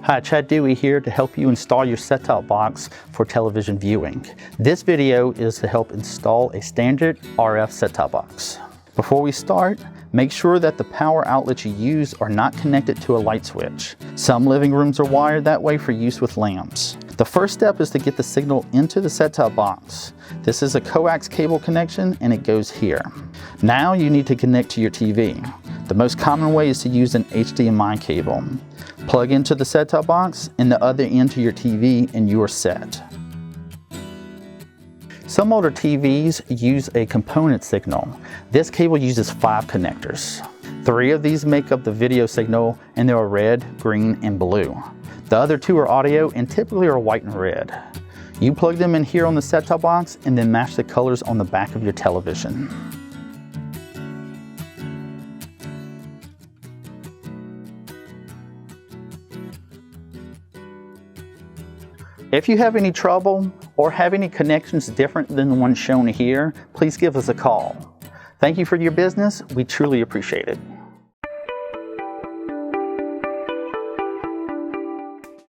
Hi, Chad Dewey here to help you install your set-top box for television viewing. This video is to help install a standard RF set-top box. Before we start, make sure that the power outlets you use are not connected to a light switch. Some living rooms are wired that way for use with lamps. The first step is to get the signal into the set-top box. This is a coax cable connection and it goes here. Now you need to connect to your TV. The most common way is to use an HDMI cable. Plug into the set-top box and the other end to your TV and you are set. Some older TVs use a component signal. This cable uses 5 connectors. 3 of these make up the video signal and they are red, green, and blue. The other 2 are audio and typically are white and red. You plug them in here on the set-top box and then match the colors on the back of your television. If you have any trouble or have any connections different than the one shown here, please give us a call. Thank you for your business. We truly appreciate it.